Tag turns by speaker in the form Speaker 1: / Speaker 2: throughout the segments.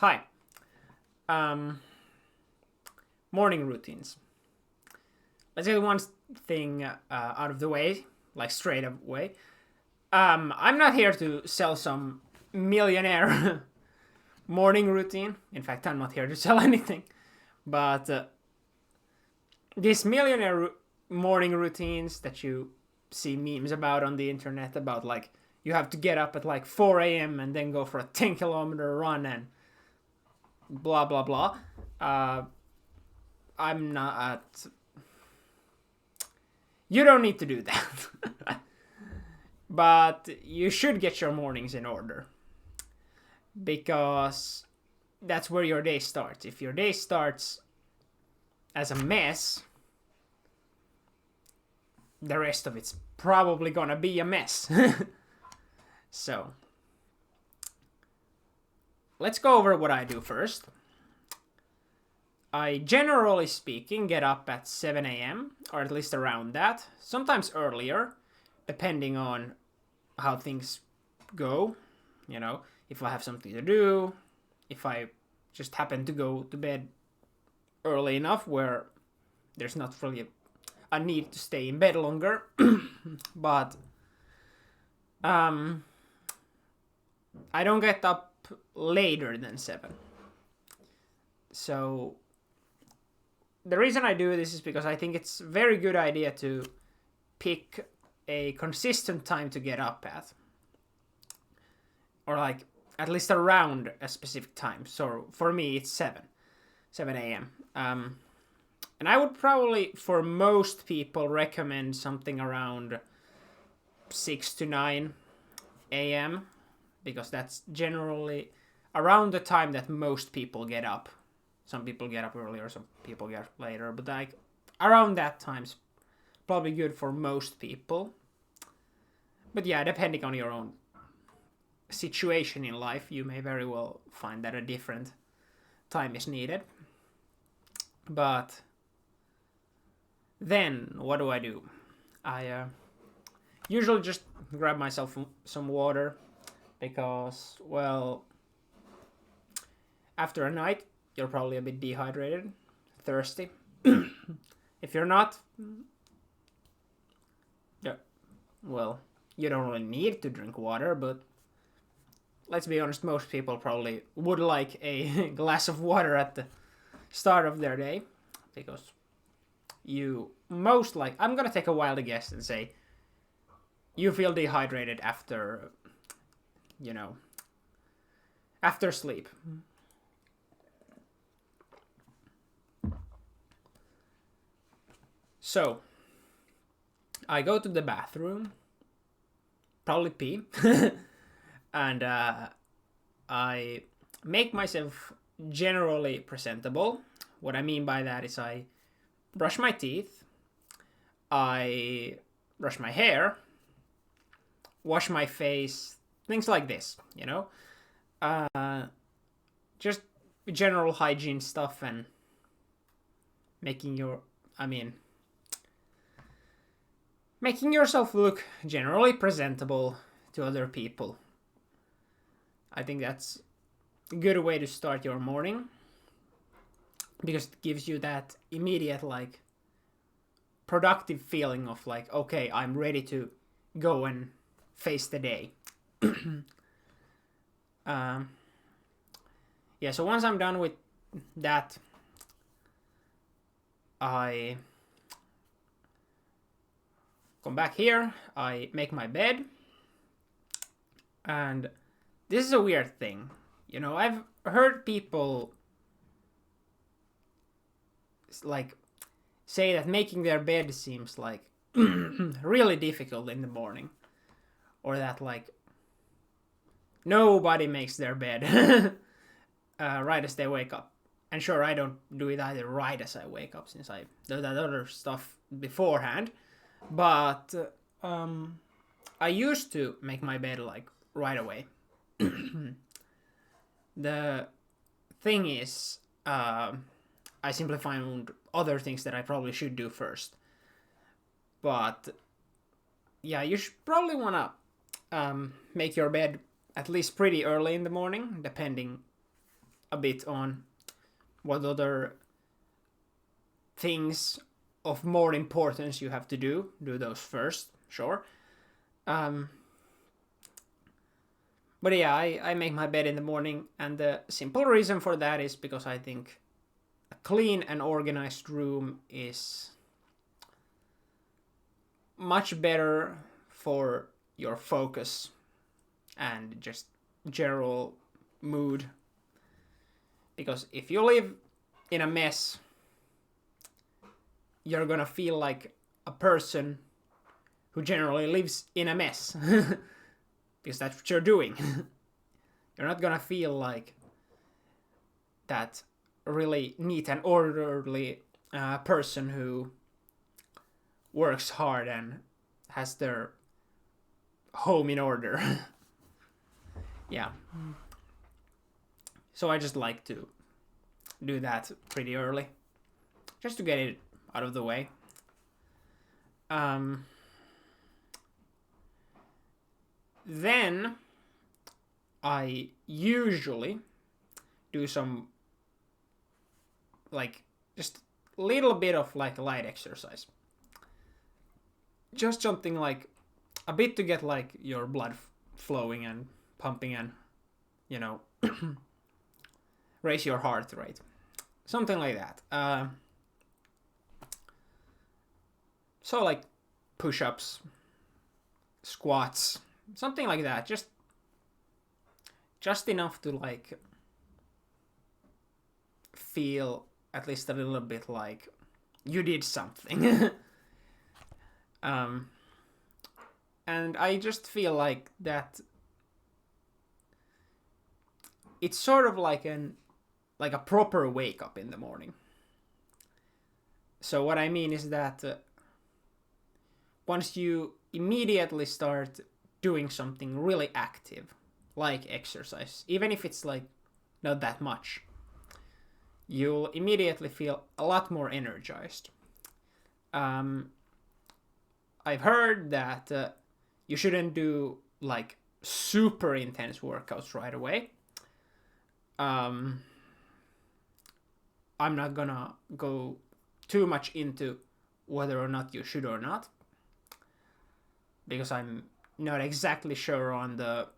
Speaker 1: Hi. Morning routines. Let's get one thing out of the way, like straight away. I'm not here to sell some millionaire morning routine. In fact, I'm not here to sell anything. But these millionaire morning routines that you see memes about on the internet about like you have to get up at like 4 a.m. and then go for a 10-kilometer run and blah blah blah. I'm not. You don't need to do that. But you should get your mornings in order. Because that's where your day starts. If your day starts as a mess, the rest of it's probably gonna be a mess. So, let's go over what I do first. I, generally speaking, get up at 7 a.m., or at least around that. Sometimes earlier, depending on how things go. You know, if I have something to do, if I just happen to go to bed early enough where there's not really a need to stay in bed longer. But I don't get up later than 7. So the reason I do this is because I think it's a very good idea to pick a consistent time to get up at. Or like at least around a specific time. So for me it's 7 a.m. And I would probably, for most people, recommend something around 6 to 9 a.m. because that's generally around the time that most people get up. Some people get up earlier, some people get up later, but like around that time's probably good for most people. But yeah, depending on your own situation in life, you may very well find that a different time is needed. But then, what do? I usually just grab myself some water because, well, after a night, you're probably a bit dehydrated, thirsty. If you're not, yeah, well, you don't really need to drink water, but let's be honest, most people probably would like a glass of water at the start of their day because I'm gonna take a wild guess and say you feel dehydrated after sleep. So, I go to the bathroom, probably pee, and I make myself generally presentable. What I mean by that is I brush my teeth, I brush my hair, wash my face, things like this, just general hygiene stuff and making yourself look generally presentable to other people. I think that's a good way to start your morning because it gives you that immediate productive feeling of okay, I'm ready to go and face the day. So once I'm done with that, I come back here, I make my bed, and this is a weird thing. I've heard people say that making their bed seems really difficult in the morning, or that nobody makes their bed right as they wake up. And sure, I don't do it either right as I wake up since I do that other stuff beforehand. But I used to make my bed right away. The thing is, I simply found other things that I probably should do first. But yeah, you should probably want to make your bed at least pretty early in the morning, depending a bit on what other things of more importance you have to do those first, sure. But yeah, I make my bed in the morning, and the simple reason for that is because I think a clean and organized room is much better for your focus and just general mood. Because if you live in a mess, you're gonna feel like a person who generally lives in a mess. Because that's what you're doing. You're not gonna feel like that really neat and orderly person who works hard and has their home in order. Yeah. So I just like to do that pretty early, just to get it out of the way. Then I usually do some like just a little bit of like light exercise. Just something like a bit to get like your blood flowing and pumping and, you know, raise your heart rate. Something like that. So like push-ups, squats, something like that. Just enough to like feel at least a little bit like you did something. And I just feel like that it's sort of like a proper wake up in the morning. So what I mean is that once you immediately start doing something really active, like exercise, even if it's like not that much, you'll immediately feel a lot more energized. I've heard that you shouldn't do like super intense workouts right away. I'm not gonna go too much into whether or not you should or not, because I'm not exactly sure on the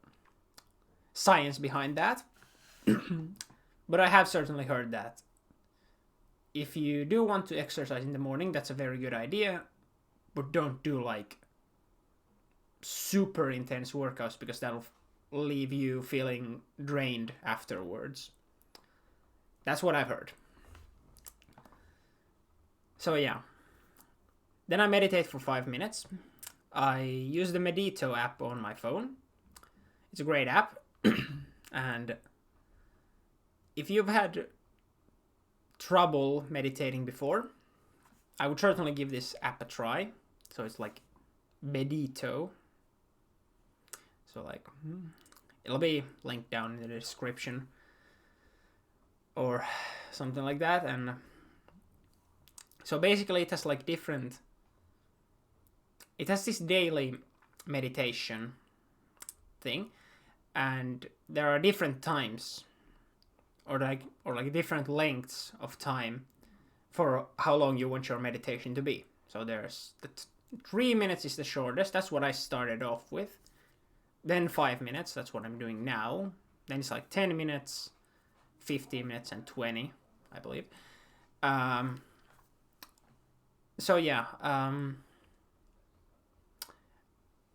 Speaker 1: science behind that. But I have certainly heard that if you do want to exercise in the morning, that's a very good idea, but don't do like super intense workouts, because that'll leave you feeling drained afterwards. That's what I've heard. So yeah. Then I meditate for 5 minutes. I use the Medito app on my phone. It's a great app. And if you've had trouble meditating before, I would certainly give this app a try. So it's like Medito. So like, it'll be linked down in the description or something like that. And so basically it has like different, it has this daily meditation thing, and there are different times or like different lengths of time for how long you want your meditation to be. So there's the 3 minutes is the shortest. That's what I started off with. Then 5 minutes. That's what I'm doing now. Then it's like 10 minutes, 15 minutes, and 20, I believe. So yeah,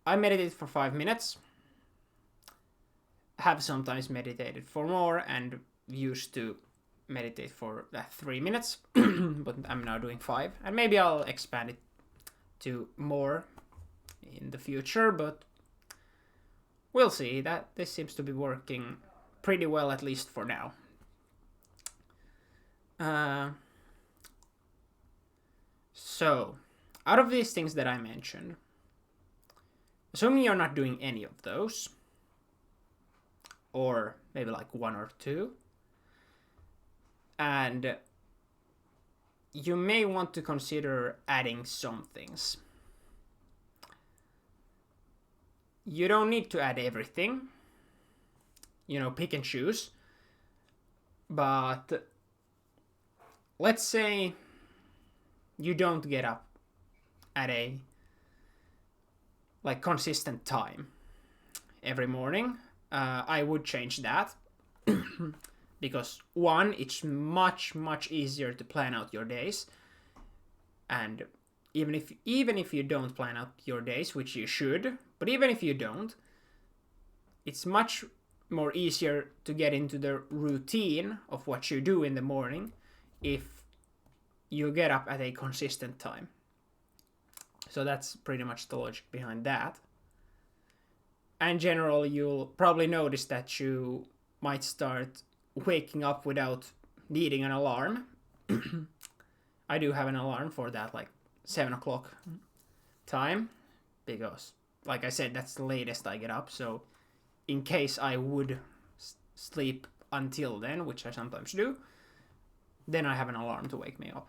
Speaker 1: I meditate for 5 minutes. Have sometimes meditated for more and used to meditate for 3 minutes, but I'm now doing 5, and maybe I'll expand it to more in the future, but we'll see. That this seems to be working pretty well, at least for now. So, out of these things that I mentioned, assuming you're not doing any of those, or maybe like 1 or 2, and you may want to consider adding some things. You don't need to add everything. You know, pick and choose. But let's say you don't get up at a like consistent time every morning. I would change that because one, it's much easier to plan out your days, and even if you don't plan out your days, which you should, but even if you don't, it's much more easier to get into the routine of what you do in the morning if you get up at a consistent time. So that's pretty much the logic behind that. And generally, you'll probably notice that you might start waking up without needing an alarm. I do have an alarm for that, like 7 o'clock time, because, like I said, that's the latest I get up. So in case I would sleep until then, which I sometimes do, then I have an alarm to wake me up.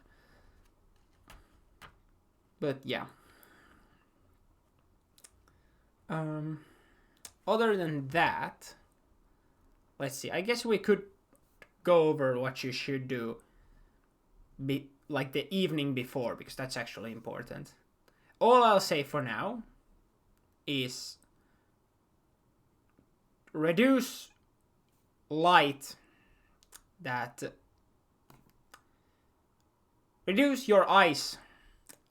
Speaker 1: But yeah. Other than that, let's see. I guess we could go over what you should do like the evening before, because that's actually important. All I'll say for now is reduce reduce your eyes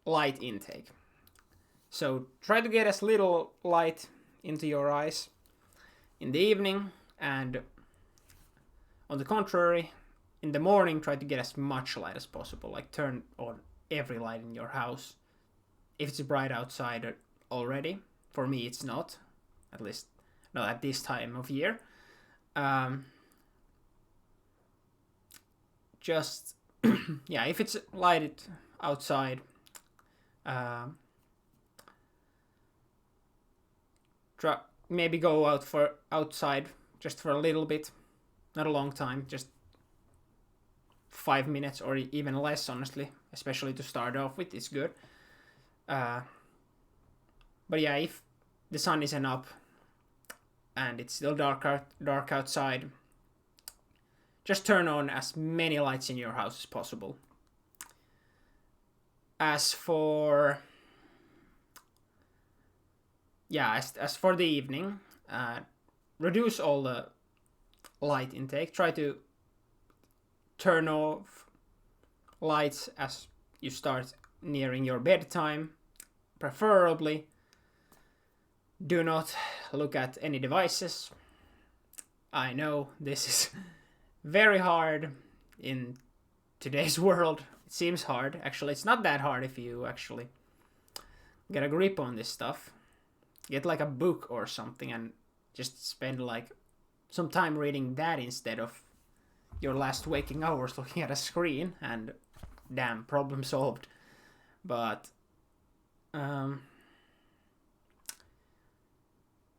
Speaker 1: light intake. So try to get as little light into your eyes in the evening, and on the contrary, in the morning try to get as much light as possible. Like turn on every light in your house if it's bright outside already. For me it's not, at least not at this time of year. Just yeah, if it's lighted outside, maybe go outside just for a little bit, not a long time, just 5 minutes or even less, honestly, especially to start off with, is good. But yeah, if the sun isn't up and it's still dark outside, just turn on as many lights in your house as possible. As for the evening, reduce all the light intake. Try to turn off lights as you start nearing your bedtime. Preferably, do not look at any devices. I know this is very hard in today's world. It seems hard. Actually, it's not that hard if you actually get a grip on this stuff. Get like a book or something and just spend like some time reading that instead of your last waking hours looking at a screen, and damn, problem solved. But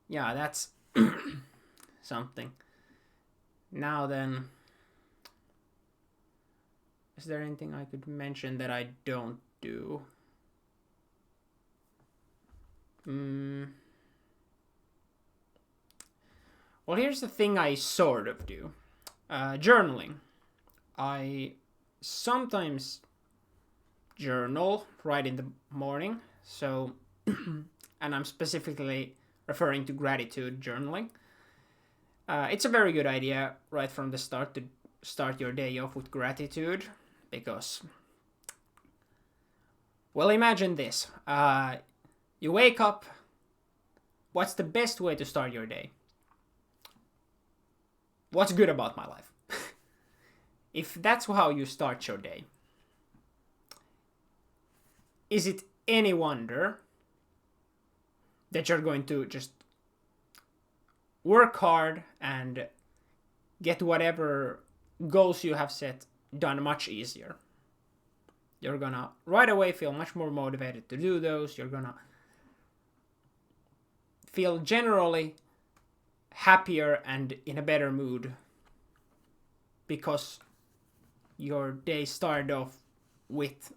Speaker 1: yeah, that's something. Now then, is there anything I could mention that I don't do? Well, here's the thing I sort of do. Journaling. I sometimes journal right in the morning, so and I'm specifically referring to gratitude journaling. It's a very good idea right from the start to start your day off with gratitude, because, well, imagine this. You wake up. What's the best way to start your day? What's good about my life? If that's how you start your day, is it any wonder that you're going to just work hard and get whatever goals you have set done much easier? You're gonna right away feel much more motivated to do those. You're gonna feel generally happier and in a better mood because your day started off with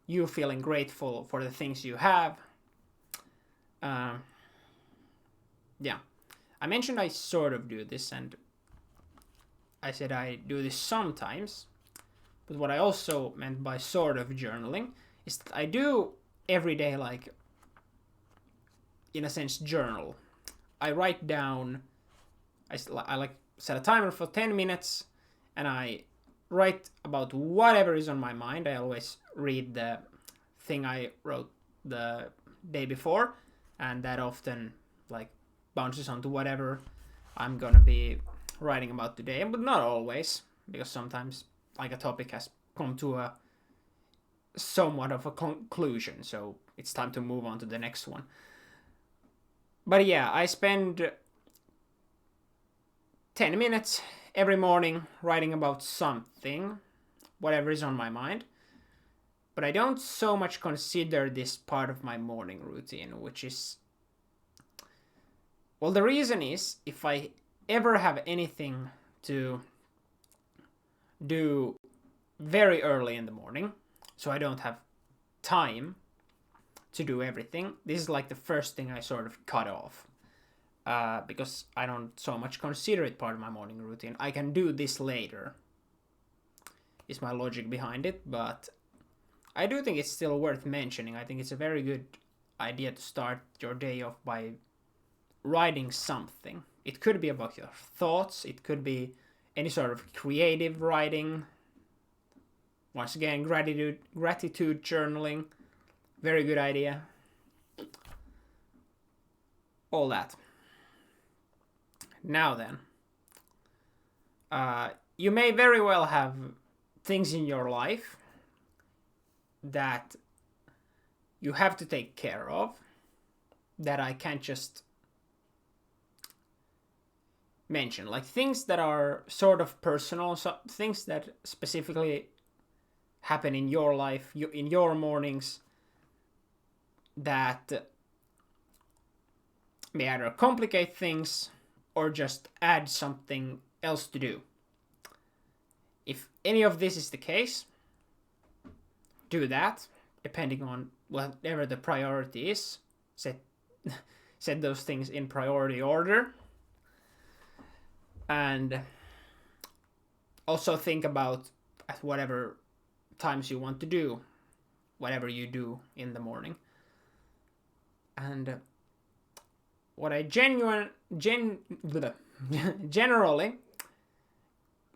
Speaker 1: you feeling grateful for the things you have. Yeah, I mentioned I sort of do this, and I said I do this sometimes, but what I also meant by sort of journaling is that I do every day, like, in a sense, journal. I write down, I like set a timer for 10 minutes, and I write about whatever is on my mind. I always read the thing I wrote the day before, and that often like bounces onto whatever I'm gonna be writing about today, but not always, because sometimes like a topic has come to a somewhat of a conclusion, so it's time to move on to the next one. But yeah, I spend 10 minutes every morning writing about something, whatever is on my mind. But I don't so much consider this part of my morning routine, which is... Well, the reason is, if I ever have anything to do very early in the morning, so I don't have time to do everything, this is like the first thing I sort of cut off. Because I don't so much consider it part of my morning routine. I can do this later, is my logic behind it, but I do think it's still worth mentioning. I think it's a very good idea to start your day off by writing something. It could be about your thoughts, it could be any sort of creative writing. Once again, gratitude journaling, very good idea. All that. Now then, you may very well have things in your life that you have to take care of, that I can't just mention, like things that are sort of personal, so things that specifically happen in your life, in your mornings, that may either complicate things or just add something else to do. If any of this is the case, do that, depending on whatever the priority is. Set those things in priority order. And also think about at whatever times you want to do whatever you do in the morning. And what I generally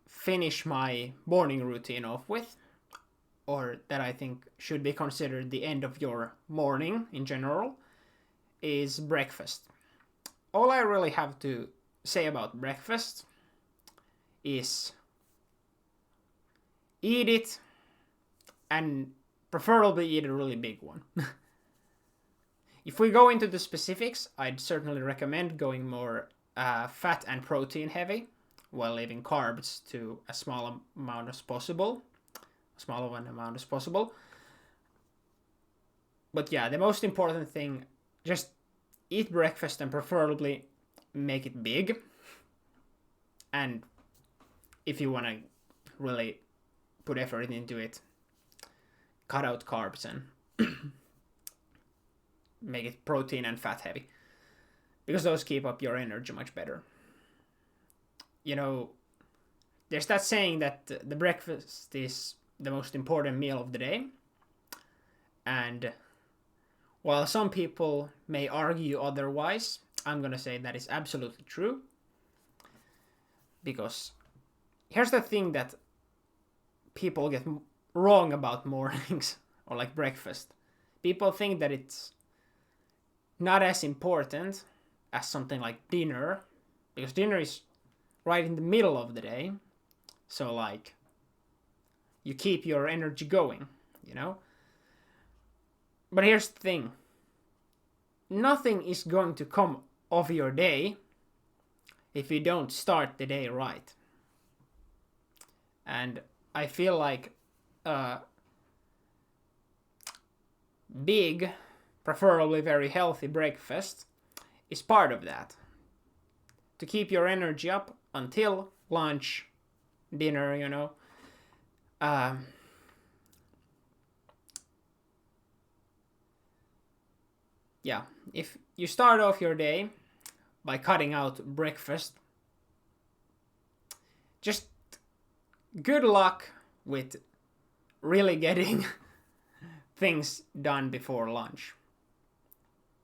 Speaker 1: finish my morning routine off with, or that I think should be considered the end of your morning in general, is breakfast. All I really have to say about breakfast is eat it, and preferably eat a really big one. If we go into the specifics, I'd certainly recommend going more fat and protein heavy, while leaving carbs to a small amount as possible. But yeah, the most important thing, just eat breakfast and preferably make it big. And if you want to really put effort into it, cut out carbs and make it protein and fat heavy, because those keep up your energy much better. You know, there's that saying that the breakfast is the most important meal of the day. And while some people may argue otherwise, I'm gonna say that is absolutely true. Because here's the thing that people get wrong about mornings or like breakfast. People think that it's not as important as something like dinner, because dinner is right in the middle of the day. So like, you keep your energy going, you know? But here's the thing. Nothing is going to come of your day if you don't start the day right. And I feel like big, preferably very healthy breakfast is part of that. To keep your energy up until lunch, dinner, you know. Yeah, if you start off your day by cutting out breakfast, just good luck with really getting things done before lunch.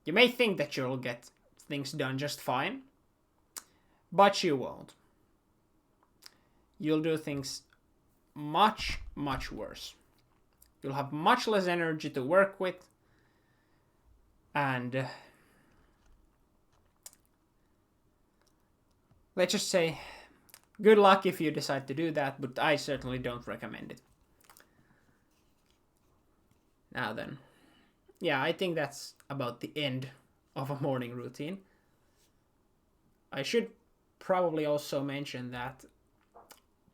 Speaker 1: You may think that you'll get things done just fine, but you won't. You'll do things much, much worse. You'll have much less energy to work with, and let's just say, good luck if you decide to do that, but I certainly don't recommend it. Now then, yeah, I think that's about the end of a morning routine. I should probably also mention that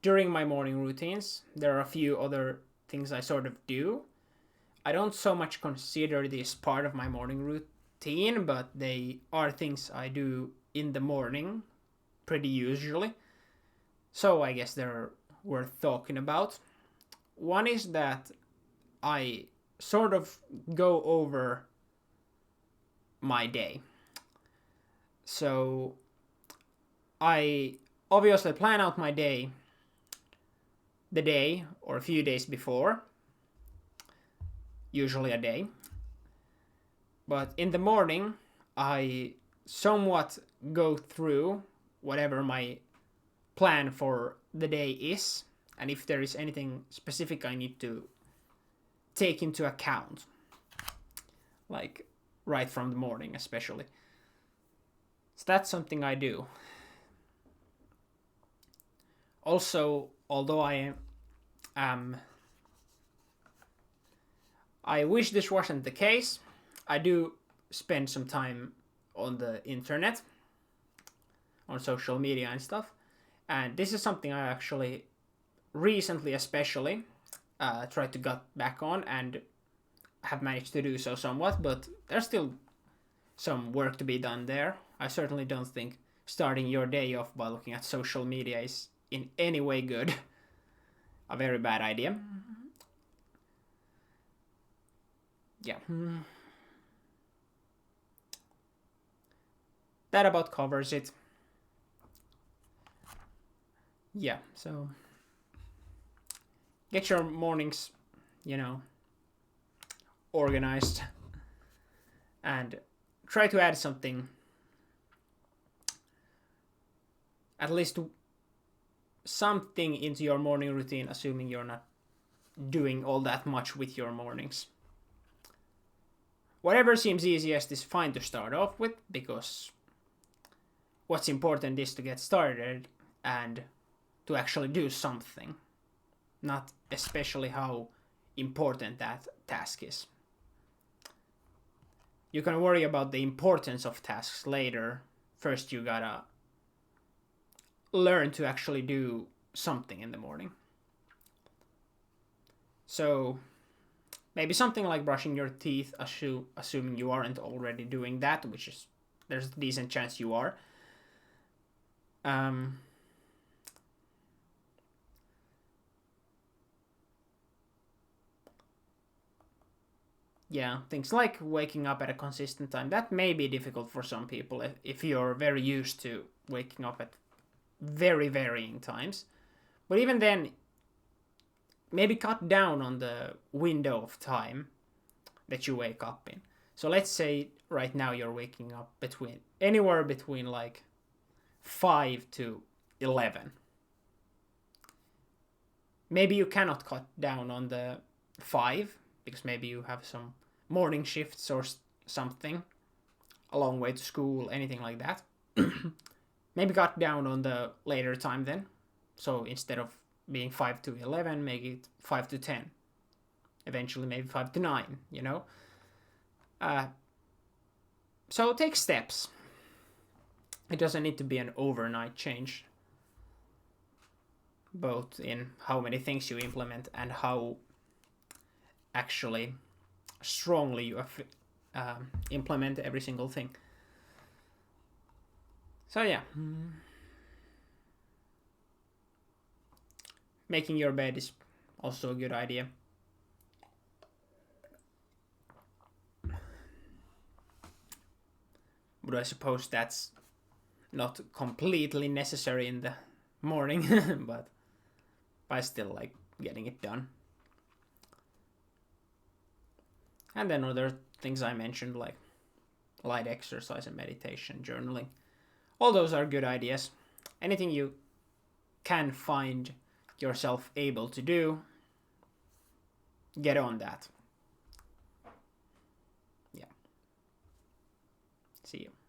Speaker 1: during my morning routines, there are a few other things I sort of do. I don't so much consider this part of my morning routine, but they are things I do in the morning pretty usually. So I guess they're worth talking about. One is that I sort of go over my day. So I obviously plan out my day the day or a few days before, usually a day. But in the morning, I somewhat go through whatever my plan for the day is, and if there is anything specific I need to take into account, like right from the morning especially. So that's something I do. Also, although I wish this wasn't the case, I do spend some time on the internet, on social media and stuff, and this is something I actually recently especially tried to get back on and have managed to do so somewhat, but there's still some work to be done there. I certainly don't think starting your day off by looking at social media is in any way good. A very bad idea. Yeah. That about covers it. Yeah, so get your mornings, organized, and try to add something, at least something into your morning routine, assuming you're not doing all that much with your mornings. Whatever seems easiest is fine to start off with, because what's important is to get started and to actually do something, not especially how important that task is. You can worry about the importance of tasks later. First, you gotta learn to actually do something in the morning. So maybe something like brushing your teeth, assuming you aren't already doing that, which is, there's a decent chance you are. Yeah, things like waking up at a consistent time, that may be difficult for some people if you're very used to waking up at very varying times. But even then, maybe cut down on the window of time that you wake up in. So let's say right now you're waking up anywhere between like 5 to 11. Maybe you cannot cut down on the 5 because maybe you have some morning shifts or something, a long way to school, anything like that. Maybe cut down on the later time then. So instead of being 5 to 11, make it 5 to 10. Eventually maybe 5 to 9, So take steps. It doesn't need to be an overnight change, both in how many things you implement and how actually strongly you implement every single thing. So yeah. Making your bed is also a good idea. But I suppose that's not completely necessary in the morning, but I still like getting it done. And then other things I mentioned, like light exercise and meditation, journaling. All those are good ideas. Anything you can find yourself able to do, get on that. Yeah. See you.